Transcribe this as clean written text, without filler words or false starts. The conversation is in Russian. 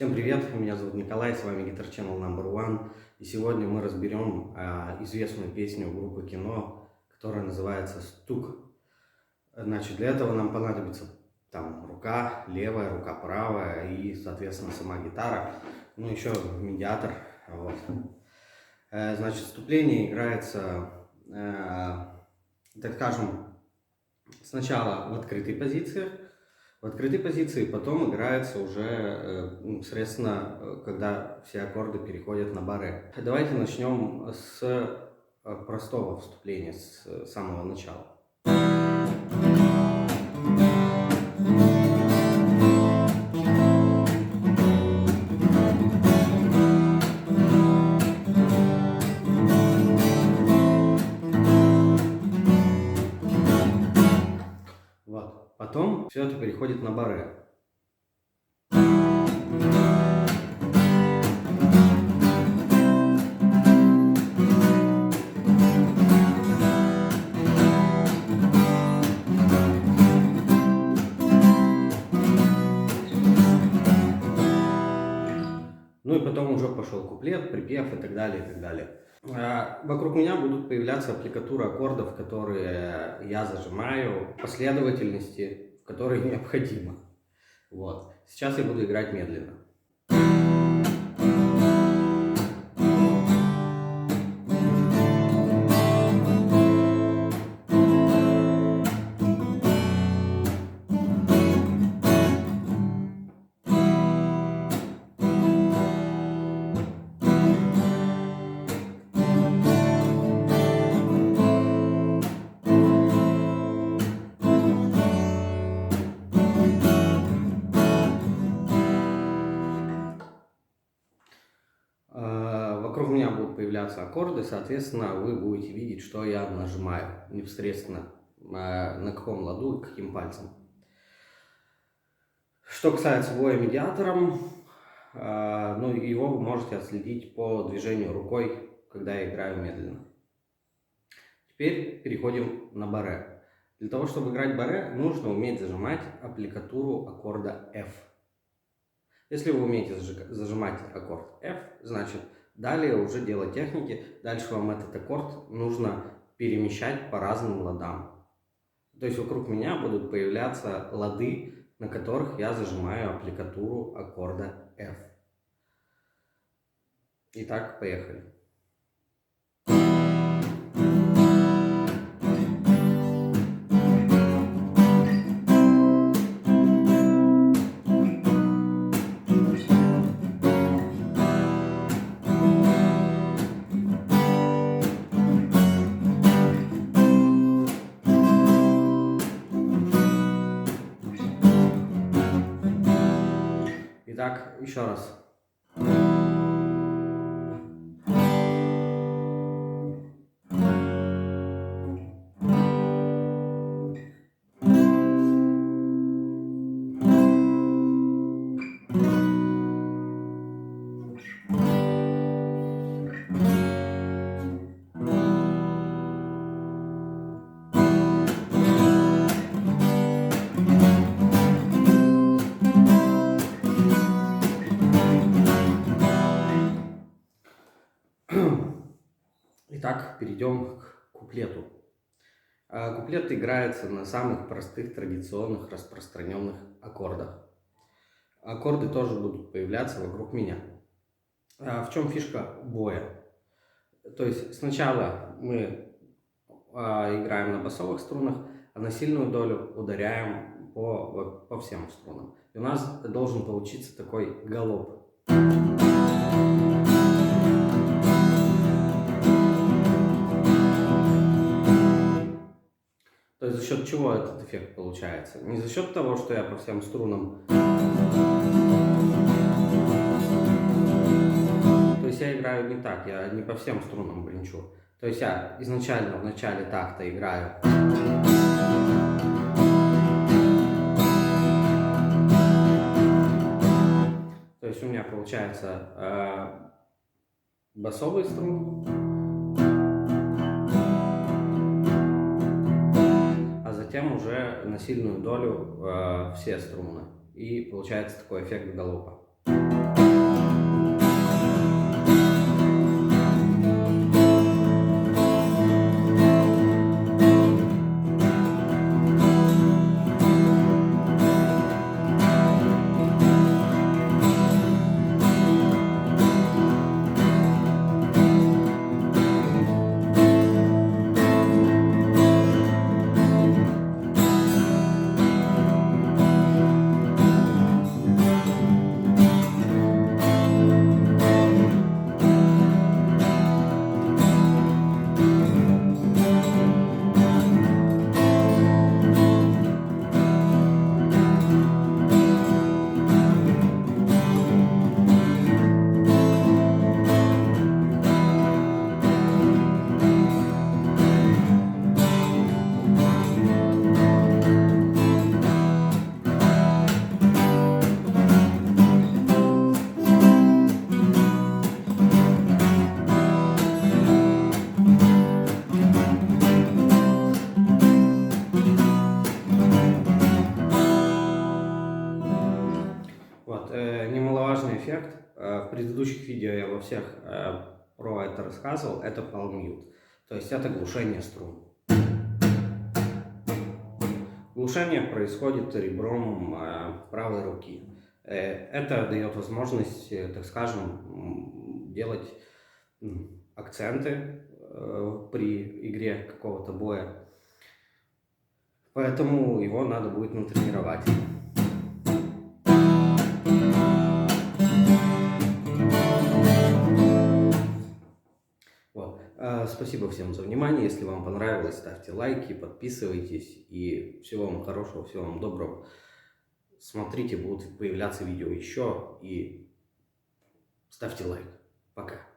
Всем привет, меня зовут Николай, с вами Guitar Channel Number One. И сегодня мы разберем известную песню группы Кино, которая называется «Стук». Значит, для этого нам понадобится там рука левая, рука правая и, соответственно, сама гитара, ну еще медиатор. Вот. Значит, вступление играется, так скажем, сначала в открытой позиции, потом играется уже средственно, когда все аккорды переходят на барре. Давайте начнем с простого вступления, с самого начала. Вот. Потом все это переходит на барре. Ну и потом уже пошел куплет, припев и так далее, и так далее. Вокруг меня будут появляться аппликатура аккордов, которые я зажимаю в последовательности, в которой необходимо. Вот. Сейчас я буду играть медленно. Вокруг меня будут появляться аккорды, соответственно, вы будете видеть, что я нажимаю непосредственно, на каком ладу и каким пальцем. Что касается боя медиатором, ну, его вы можете отследить по движению рукой, когда я играю медленно. Теперь переходим на барре. Для того, чтобы играть барре, нужно уметь зажимать аппликатуру аккорда F. Если вы умеете зажимать аккорд F, значит, далее уже дело техники. Дальше вам этот аккорд нужно перемещать по разным ладам. То есть вокруг меня будут появляться лады, на которых я зажимаю аппликатуру аккорда F. Итак, поехали. Итак, еще раз. Итак, перейдем к куплету. Куплет играется на самых простых, традиционных, распространенных аккордах. Аккорды тоже будут появляться вокруг меня. В чем фишка боя? То есть сначала мы играем на басовых струнах, а на сильную долю ударяем по всем струнам. И у нас должен получиться такой галоп. То есть за счет чего этот эффект получается? Не за счет того, что я по всем струнам. То есть я играю не так, я не по всем струнам бренчу. То есть я изначально в начале такта играю. То есть у меня получается басовый струн. Затем уже на сильную долю все струны. И получается такой эффект галопа. немаловажный эффект. В предыдущих видео я во всех про это рассказывал. Это palm mute. То есть это глушение струн. Глушение происходит ребром правой руки. Это дает возможность, так скажем, делать акценты при игре какого-то боя. Поэтому его надо будет натренировать. Вот. Спасибо всем за внимание. Если вам понравилось, ставьте лайки, подписывайтесь. И всего вам хорошего, всего вам доброго. Смотрите, будут появляться видео еще. И ставьте лайк. Пока.